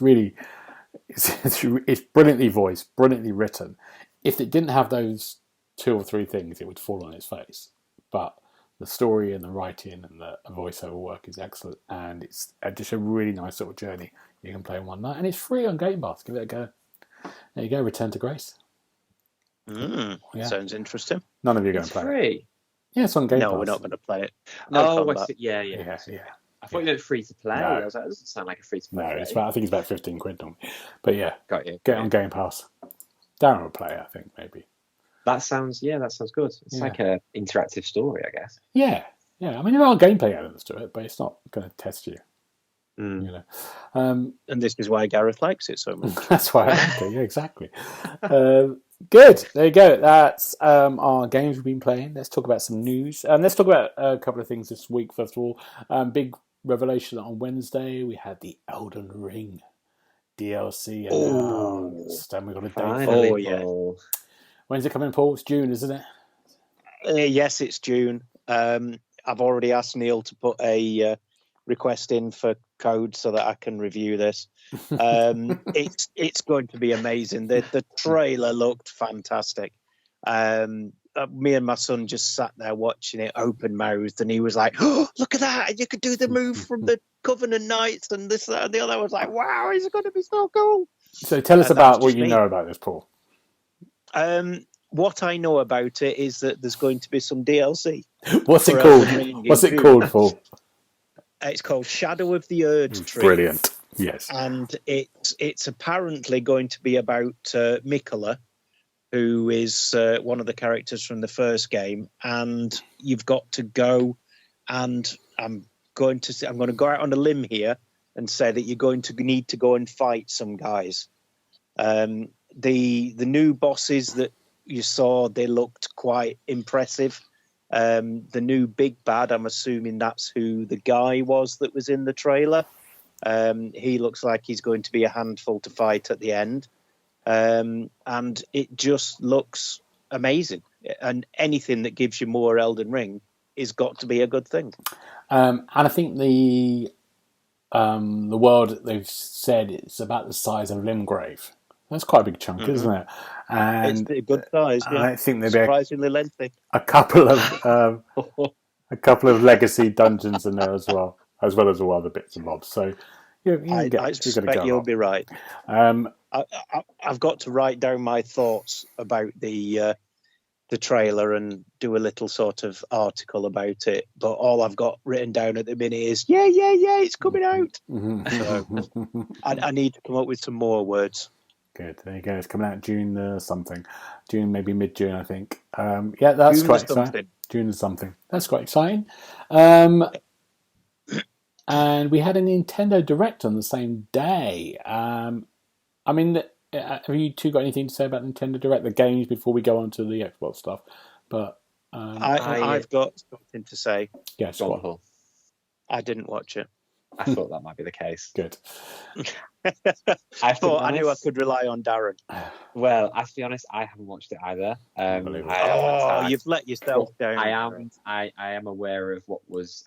A: brilliantly voiced, brilliantly written. If it didn't have those 2 or 3 things, it would fall on its face, but the story and the writing and the voiceover work is excellent, and it's just a really nice sort of journey you can play in one night, and it's free on Game Pass. Give it a go. There you go, Return to Grace.
C: Sounds interesting.
A: None of you are going to play
B: free.
A: it. Yeah, it's on Game Pass.
C: No, we're not going to play it.
B: Yeah. I thought you meant free to play. No. I was like, that doesn't sound like a free to play.
A: No, I think it's about 15 quid on. But yeah,
B: got you.
A: Get on Game Pass. Darren will play it, I think, maybe.
B: That sounds good. It's like an interactive story, I guess.
A: Yeah. I mean, there are gameplay elements to it, but it's not going to test you. You know.
C: And this is why Gareth likes it so much.
A: That's why I like it. Yeah, exactly. Good. There you go. That's our games we've been playing. Let's talk about some news. Let's talk about a couple of things this week. First of all, big revelation on Wednesday. We had the Elden Ring DLC announced, and we got a date for it. When's it coming, Paul? It's June, isn't it?
C: Yes, it's June. I've already asked Neil to put a request in for code so that I can review this. It's going to be amazing. The trailer looked fantastic. Me and my son just sat there watching it open mouthed, and he was like, "Oh, look at that! And you could do the move from the Covenant Knights and this, that, and the other." I was like, "Wow, it's going to be so cool!"
A: So tell us about what you know about this, Paul.
C: What I know about it is that there's going to be some DLC.
A: What's it called? What's it called, Paul?
C: It's called Shadow of the Erd Tree.
A: Brilliant. Yes.
C: And it's apparently going to be about Mikola, who is one of the characters from the first game, and you've got to go, and I'm going to go out on a limb here and say that you're going to need to go and fight some guys. The new bosses that you saw, they looked quite impressive. The new big bad, I'm assuming that's who the guy was that was in the trailer. He looks like he's going to be a handful to fight at the end. And it just looks amazing. And anything that gives you more Elden Ring is got to be a good thing.
A: And I think the world, they've said it's about the size of Limgrave. That's quite a big chunk, isn't it? And
C: it's a good size. Yeah.
A: I think there'll
C: surprisingly lengthy.
A: A couple of legacy dungeons in there as well as all other bits and bobs. So
C: I suspect you'll be right. I've got to write down my thoughts about the trailer and do a little sort of article about it. But all I've got written down at the minute is, yeah, it's coming out. So I need to come up with some more words.
A: Good. There you go. It's coming out June something. June, maybe mid-June, I think. That's quite exciting. June something. That's quite exciting. And we had a Nintendo Direct on the same day. Have you two got anything to say about Nintendo Direct, the games, before we go on to the Xbox stuff? But
C: I've got something to say.
A: Yes,
B: Paul.
C: I didn't watch it.
B: I thought that might be the case.
A: Good.
C: I knew I could rely on Darren.
B: Well, to be honest, I haven't watched it either.
C: You've let yourself down.
B: I am aware of what was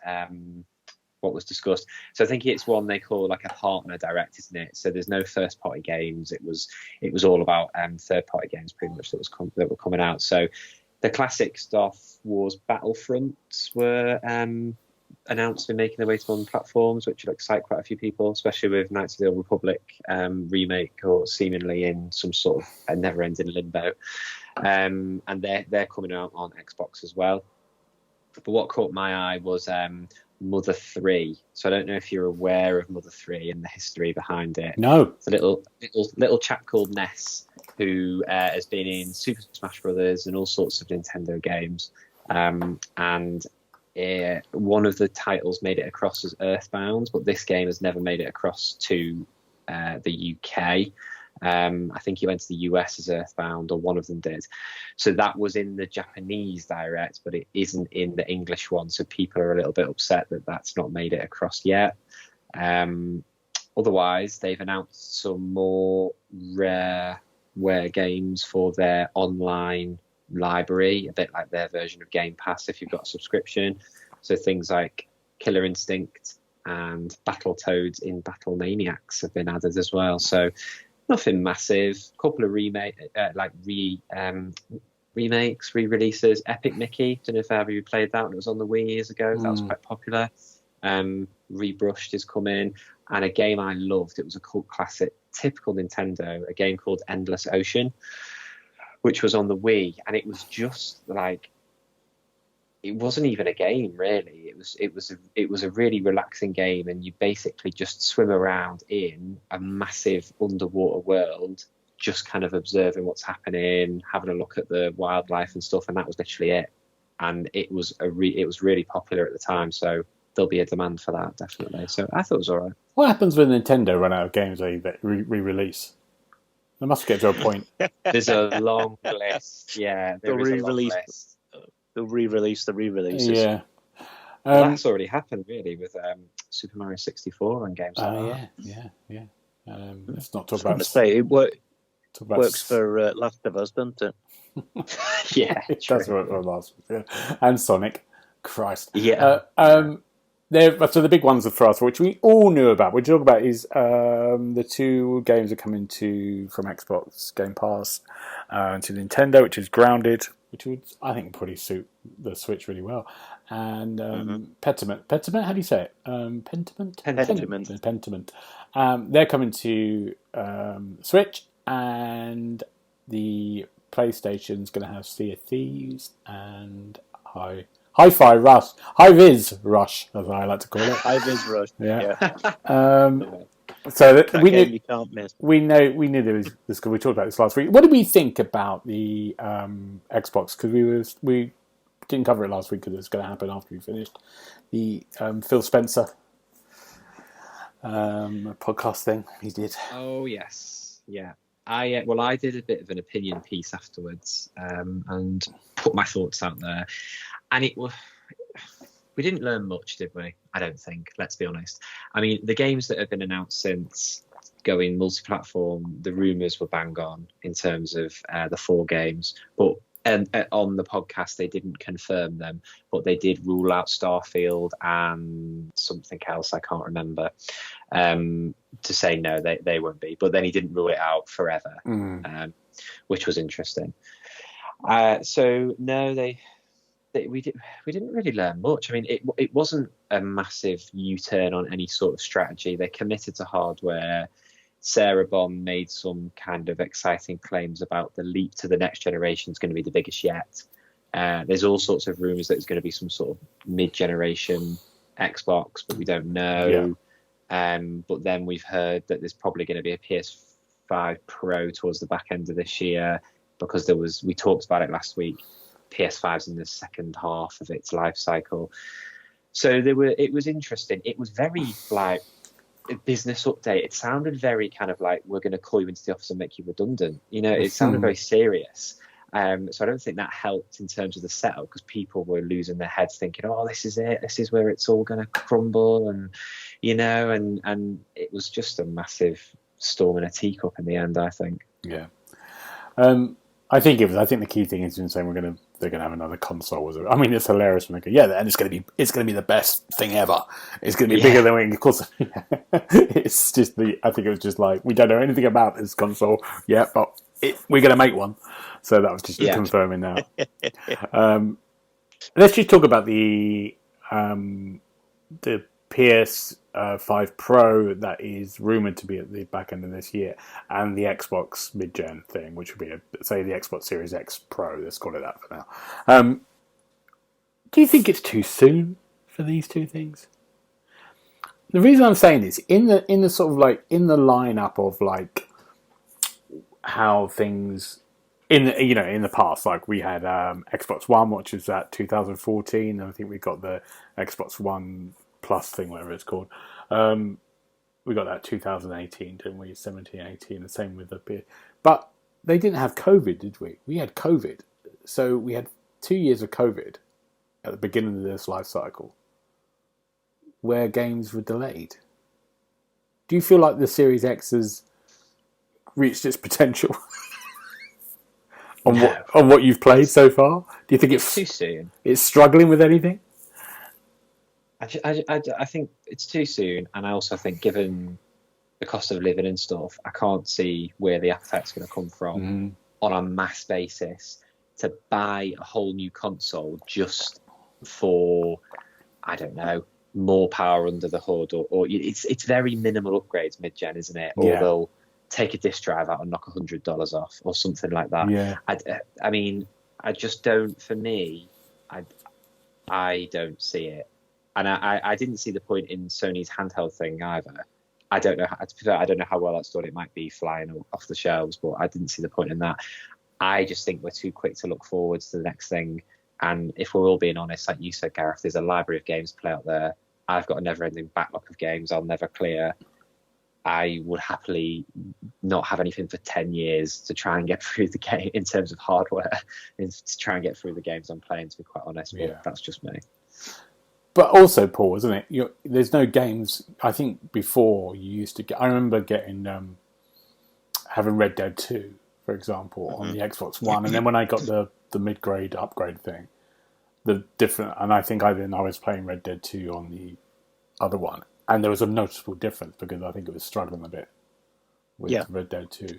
B: discussed. So I think it's one they call like a partner direct, isn't it? So there's no first party games. It was all about third party games pretty much that were coming out. So the classic stuff was Battlefronts were announced and making their way to modern platforms, which will excite quite a few people, especially with Knights of the Old Republic remake, or seemingly in some sort of a never-ending limbo. And they're coming out on Xbox as well. But what caught my eye was Mother 3. So I don't know if you're aware of Mother 3 and the history behind it.
A: No.
B: It's a little chap called Ness who has been in Super Smash Brothers and all sorts of Nintendo games. And one of the titles made it across as Earthbound, but this game has never made it across to the UK. I think he went to the US as Earthbound, or one of them did. So that was in the Japanese direct, but it isn't in the English one. So people are a little bit upset that that's not made it across yet. Otherwise, they've announced some more rareware games for their online library, a bit like their version of Game Pass if you've got a subscription. So things like Killer Instinct and Battletoads in Battle Maniacs have been added as well. So nothing massive. A couple of remakes, re-releases. Epic Mickey, don't know if ever you played that when it was on the Wii years ago. That was quite popular. Rebrushed is coming, and a game I loved. It was a cult classic, typical Nintendo. A game called Endless Ocean, which was on the Wii, and it was just like, it wasn't even a game really. It was a really relaxing game, and you basically just swim around in a massive underwater world, just kind of observing what's happening, having a look at the wildlife and stuff, and that was literally it. And it was really popular at the time, so there'll be a demand for that definitely. So I thought it was all right.
A: What happens when Nintendo run out of games they re-release? They must get to a point.
B: There's a long list. Yeah,
C: they'll re-release the re-releases.
A: Yeah.
B: That's already happened really with Super Mario 64 and games like
A: that. Yeah. Let's not talk about.
C: It works for Last of Us, doesn't it?
B: Yeah,
A: it does work for Last of Us. Yeah. And Sonic. Christ.
B: Yeah.
A: So the big ones for us, which we all knew about, we talk about is the two games are coming from Xbox Game Pass to Nintendo, which is Grounded, which would, I think, probably suit the Switch really well, and Pentiment. Pentiment, how do you say it? Pentiment?
C: Pentiment.
A: They're coming to Switch, and the PlayStation's going to have Sea of Thieves and Hi-Fi Rush, High-Vis Rush, as I like to call it.
C: High-Vis Rush.
A: Yeah. So we knew
C: you can't miss.
A: We knew there was this. We talked about this last week. What did we think about the Xbox? Because we didn't cover it last week because it's going to happen after we finished the Phil Spencer podcast thing he did.
B: Oh yes, yeah. I did a bit of an opinion piece afterwards and put my thoughts out there, and we didn't learn much, did we? I don't think. Let's be honest. I mean, the games that have been announced since going multi-platform, the rumours were bang on in terms of the 4 games, but on the podcast they didn't confirm them, but they did rule out Starfield and something else I can't remember, to say no, they won't be. But then he didn't rule it out forever, which was interesting. So no, we didn't really learn much. I mean, it wasn't a massive U-turn on any sort of strategy. They committed to hardware. Sarah Bond made some kind of exciting claims about the leap to the next generation is going to be the biggest yet. There's all sorts of rumours that it's going to be some sort of mid-generation Xbox, but we don't know. Yeah. But then we've heard that there's probably going to be a PS5 Pro towards the back end of this year, because we talked about it last week. PS5's in the second half of its life cycle. So it was interesting. It was very like a business update. It sounded very kind of like, we're going to call you into the office and make you redundant. It sounded very serious. So I don't think that helped in terms of the setup, because people were losing their heads thinking, oh, this is it. This is where it's all going to crumble. And, and it was just a massive storm in a teacup in the end, I think.
A: Yeah. I think the key thing is in saying they're gonna have another console. I mean, it's hilarious when they go, and it's gonna be the best thing ever. It's gonna be bigger than we. Of course, it's just I think it was just like, we don't know anything about this console yet, but we're gonna make one. So that was just confirming that. Let's just talk about the PS5 Pro that is rumoured to be at the back end of this year, and the Xbox mid-gen thing, which would be, say, the Xbox Series X Pro. Let's call it that for now. Do you think it's too soon for these two things? The reason I'm saying this, in the sort of like in the lineup of like how things in the past, like we had Xbox One, which is at 2014, and I think we got the Xbox One Plus thing, whatever it's called. We got that 2018, didn't we? 17, 18, the same with the... But they didn't have COVID, did we? We had COVID. So we had 2 years of COVID at the beginning of this life cycle, where games were delayed. Do you feel like the Series X has reached its potential on what you've played so far? Do you think it's
B: too soon? It's
A: struggling with anything?
B: I think it's too soon, and I also think, given the cost of living and stuff, I can't see where the appetite's going to come from on a mass basis to buy a whole new console just for, I don't know, more power under the hood, or it's very minimal upgrades mid-gen, isn't it? Or they'll take a disk drive out and knock $100 off, or something like that.
A: Yeah.
B: I mean, I just don't. For me, I don't see it. And I didn't see the point in Sony's handheld thing either. I don't know how well that's done. It might be flying off the shelves, but I didn't see the point in that. I just think we're too quick to look forwards to the next thing. And if we're all being honest, like you said, Gareth, there's a library of games to play out there. I've got a never-ending backlog of games I'll never clear. I would happily not have anything for 10 years to try and get through the game in terms of hardware, and to try and get through the games I'm playing, to be quite honest. But that's just me.
A: But also, Paul, isn't it? There's no games. I think before you used to get. I remember getting having Red Dead 2, for example, on the Xbox One, and then when I got the mid-grade upgrade thing, the different, and I think I was playing Red Dead 2 on the other one, and there was a noticeable difference because I think it was struggling a bit with Red Dead 2.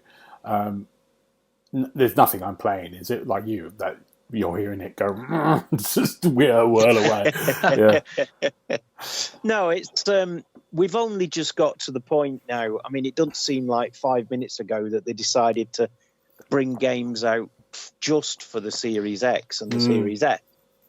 A: There's nothing I'm playing. Is it like you that you're hearing it go? It's just whirl away. Yeah.
C: No, it's we've only just got to the point now. I mean, it doesn't seem like 5 minutes ago that they decided to bring games out just for the Series X and the Series S,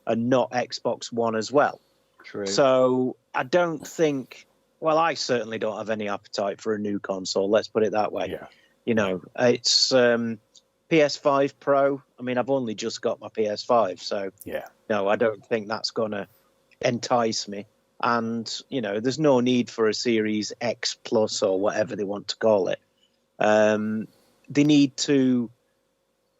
C: and not Xbox One as well.
B: True.
C: So I don't think. Well, I certainly don't have any appetite for a new console. Let's put it that way.
A: Yeah.
C: You know, it's PS5 Pro. I mean, I've only just got my PS5, so no, I don't think that's going to entice me. And, you know, there's no need for a Series X Plus or whatever they want to call it. They need to...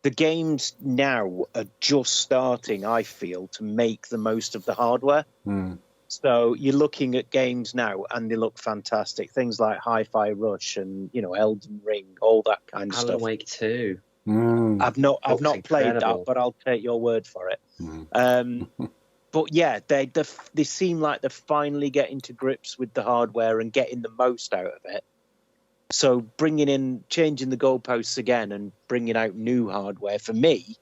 C: The games now are just starting, I feel, to make the most of the hardware. So you're looking at games now, and they look fantastic. Things like Hi-Fi Rush and, you know, Elden Ring, all that kind of stuff.
B: Alan Wake 2.
C: I've not played
B: incredible.
C: that, but I'll take your word for it. But yeah, they seem like they're finally getting to grips with the hardware and getting the most out of it. So changing the goalposts again and bringing out new hardware for me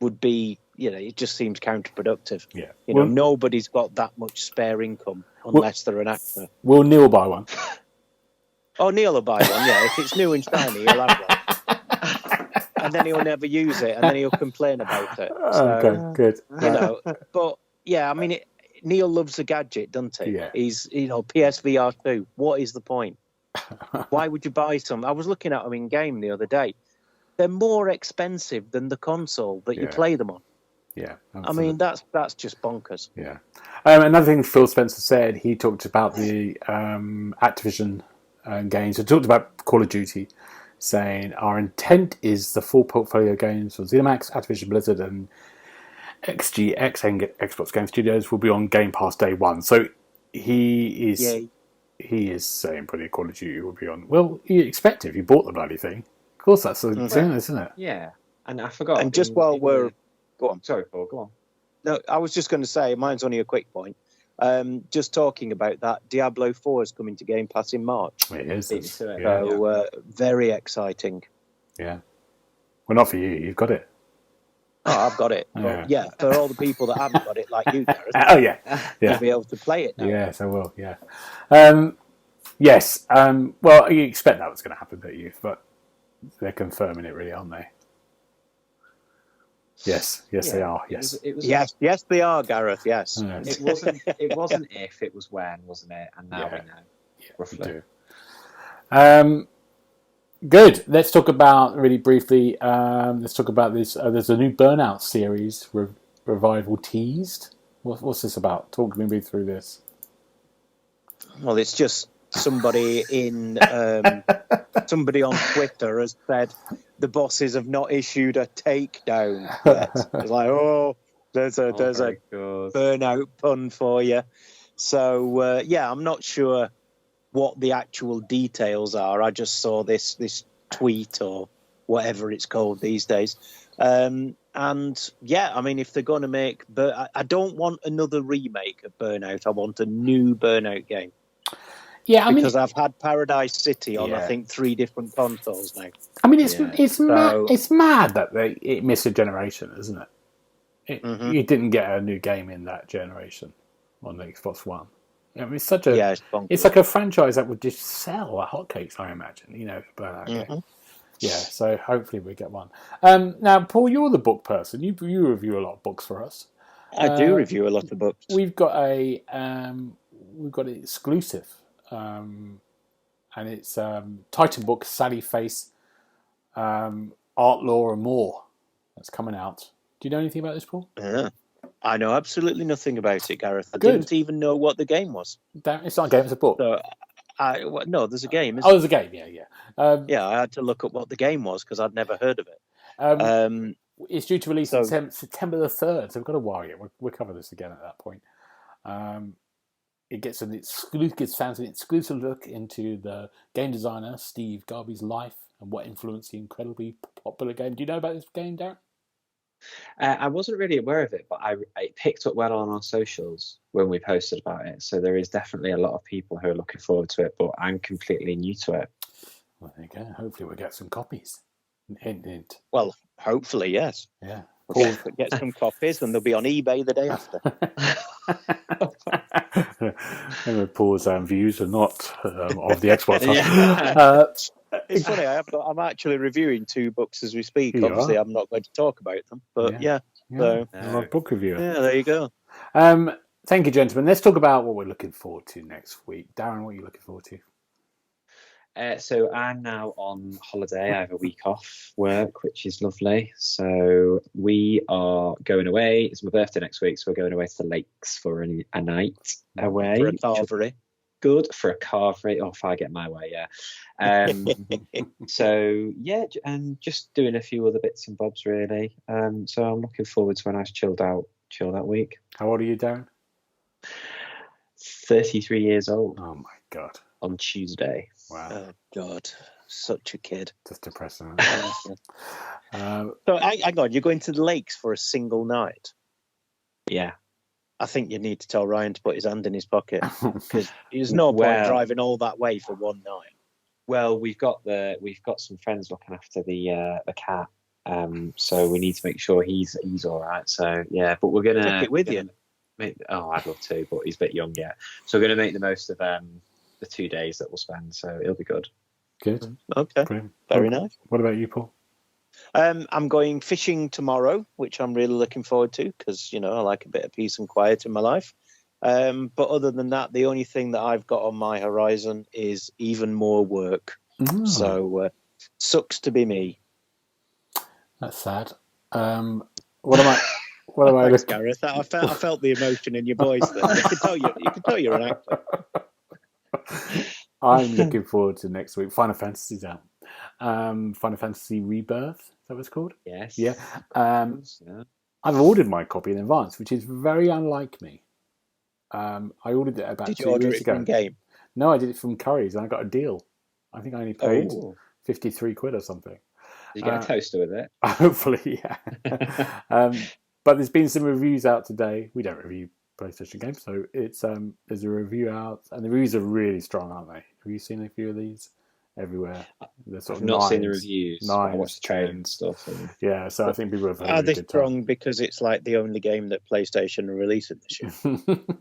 C: would be, you know, it just seems counterproductive.
A: Yeah.
C: You know, nobody's got that much spare income unless they're an actor.
A: Will Neil buy one?
C: Oh, Neil will buy one, yeah. If it's new and shiny, he'll have one. And then he'll never use it, and then he'll complain about it. So,
A: Okay, good.
C: You know, but yeah, I mean, Neil loves a gadget, doesn't he?
A: Yeah.
C: He's, you know, PSVR 2. What is the point? Why would you buy some? I was looking at them in game the other day. They're more expensive than the console that you play them on.
A: Yeah, absolutely.
C: I mean, that's just bonkers.
A: Yeah. Another thing Phil Spencer said, he talked about the Activision games. He talked about Call of Duty, saying our intent is the full portfolio games for ZeniMax, Activision Blizzard, and XGX and Xbox Game Studios will be on Game Pass day one. So he is saying probably Call of Duty will be on. Well, you expect it if you bought the bloody thing. Of course, that's the thing, isn't it?
B: Yeah, and I forgot.
C: And just while we're... Go on.
B: Sorry, Paul, go on.
C: No, I was just going to say, mine's only a quick point. Just talking about that, Diablo 4 is coming to Game Pass in March.
A: It is.
C: So, very exciting.
A: Yeah. Well, not for you. You've got it.
C: Oh, I've got it. But yeah, for all the people that haven't got it, like you, Gareth,
A: you'll
C: be able to play it now.
A: Yes, I will, yeah. Yes, well, you expect that was going to happen, don't you? But they're confirming it, really, aren't they? Yes, they are. Yes,
C: yes, they are, Gareth. Yes,
B: it wasn't if, it was when, wasn't it? And now we know roughly.
A: We do. Good. Let's talk about really briefly. Let's talk about this. There's a new Burnout series revival teased. What's this about? Talk me through this.
C: Well, it's just somebody somebody on Twitter has said the bosses have not issued a takedown yet. It's like, there's a Burnout pun for you. So I'm not sure what the actual details are. I just saw this tweet or whatever it's called these days. And yeah, I mean, if they're going to make, I don't want another remake of Burnout. I want a new Burnout game. Yeah, because I've had Paradise City on, I think, 3 different consoles now.
A: I mean, it's mad that it missed a generation, isn't it? You didn't get a new game in that generation on the Xbox One. I mean, it's like a franchise that would just sell like hotcakes, I imagine. You know, game. Yeah. So hopefully we get one. Now, Paul, you're the book person. You review a lot of books for us.
C: I do review a lot of books.
A: We've got an exclusive. And it's Titan book, Sally Face, Art, Law and More. That's coming out. Do you know anything about this, Paul?
C: I know absolutely nothing about it, Gareth. I didn't even know what the game was.
A: It's not a game, it's a book.
C: So, no, there's a game.
A: There's a game, yeah.
C: I had to look up what the game was because I'd never heard of it.
A: It's due to release September the 3rd, so we've got a while yet. We'll cover this again at that point. It gets an exclusive look into the game designer Steve Garvey's life and what influenced the incredibly popular game. Do you know about this game, Darren?
B: I wasn't really aware of it, but it picked up well on our socials when we posted about it. So there is definitely a lot of people who are looking forward to it, but I'm completely new to it.
A: Well, there you go. Hopefully we'll get some copies. Hint, hint.
C: Well, hopefully, yes.
A: Yeah.
C: We'll get some copies, and they'll be on eBay the day after.
A: Anyway, Paul's views are not of the Xbox.
B: Yeah.
C: It's funny. I'm actually reviewing 2 books as we speak.
A: You
C: Obviously,
A: are?
C: I'm not going to talk about them, but yeah.
A: So,
C: So,
A: I'm a book reviewer.
C: yeah, there you go.
A: Thank you, gentlemen. Let's talk about what we're looking forward to next week. Darren, what are you looking forward to?
B: So I'm now on holiday. I have a week off work, which is lovely. So we are going away. It's my birthday next week, so we're going away to the lakes for a night away.
C: For a carvery.
B: Good for a carvery. Oh, if I get my way, yeah. So yeah, and just doing a few other bits and bobs really. So I'm looking forward to a nice chilled out week.
A: How old are you, Darren?
B: 33 years old.
A: Oh my God.
B: On Tuesday.
A: Wow.
C: Oh, God. Such a kid.
A: Just depressing.
C: So, hang on. You're going to the lakes for a single night?
B: Yeah.
C: I think you need to tell Ryan to put his hand in his pocket, because there's no point driving all that way for one night.
B: Well, we've got some friends looking after the cat, so we need to make sure he's all right. So yeah, but we're gonna
C: take it with you.
B: I'd love to, but he's a bit young yet. So we're gonna make the most of the 2 days that we'll spend. So it'll be good.
A: Good.
C: Okay.
A: Brilliant.
C: Very nice.
A: What about you, Paul?
C: I'm going fishing tomorrow, which I'm really looking forward to, because, I like a bit of peace and quiet in my life. But other than that, the only thing that I've got on my horizon is even more work.
A: Mm.
C: So, sucks to be me.
A: That's sad. What am I?
C: Thanks, Gareth. I felt the emotion in your voice there. You can tell you're an actor.
A: I'm looking forward to next week. Final Fantasy's out. Final Fantasy Rebirth, is that what it's called?
B: Yes.
A: Yeah.
B: Yeah.
A: I've ordered my copy in advance, which is very unlike me. I ordered it about 2 weeks ago.
C: Did you order it from game?
A: No, I did it from Curry's, and I got a deal. I think I only paid 53 quid or something.
B: Did you get a toaster with it?
A: Hopefully, yeah. But there's been some reviews out today. We don't review PlayStation games, so it's there's a review out, and the reviews are really strong, aren't they? Have you seen a few of these? Everywhere.
B: I've not seen the reviews. I watched the trailer and stuff.
A: Yeah, so I think people have had
C: Are
A: a
C: they
A: good
C: strong
A: time.
C: because it's like the only game that PlayStation are releasing this year?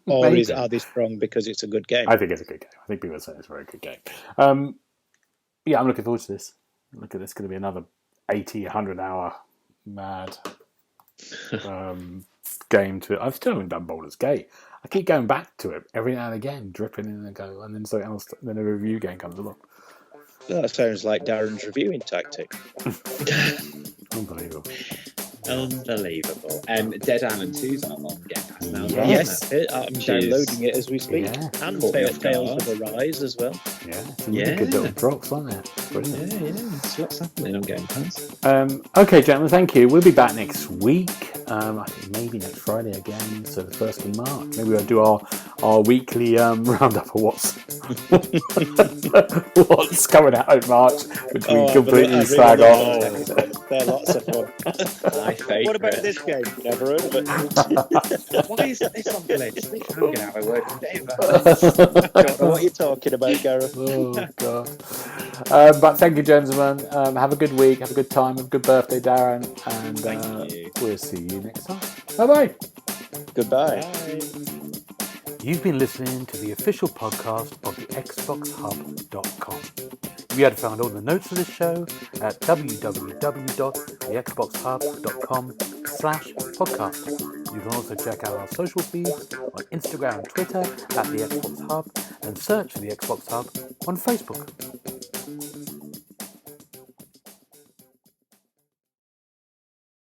C: Or are they strong because it's a good game?
A: I think it's a good game. I think people are saying it's a very good game. Yeah, I'm looking forward to this. Look at this. It's going to be another 80, 100-hour mad game to it. I've still haven't done Baldur's Gate. I keep going back to it every now and again, dripping in and go, and then something else, then a review game comes along.
C: That sounds like Darren's reviewing tactic.
A: Unbelievable.
B: Dead Island 2's out on Game Pass now.
C: Yes, I'm downloading it as we speak.
A: Yeah.
C: And Tales of Arise as well.
A: Yeah, some really good little drops, aren't there? Brilliant.
B: Yeah. That's what's happening on Game Pass.
A: Okay, gentlemen, thank you. We'll be back next week. I think maybe next Friday again, so the 1st of March. Maybe we'll do our weekly roundup of what's coming out in March, which we completely slag off.
C: They're lots of fun.
B: My favourite.
C: What about this game? Never heard of it.
B: Why is this on the list? I'm going to have a word with Dave.
C: Don't know what you're talking about, Gareth.
A: Oh, God. But thank you, gentlemen. Have a good week. Have a good time. Have a good birthday, Darren. And
B: Thank you.
A: We'll see you next time. Bye-bye.
C: Goodbye.
B: Bye.
A: You've been listening to the official podcast of TheXboxHub.com. You had found all the notes of this show at www.thexboxhub.com/podcast. You can also check out our social feeds on Instagram and Twitter at The Xbox Hub, and search for The Xbox Hub on Facebook.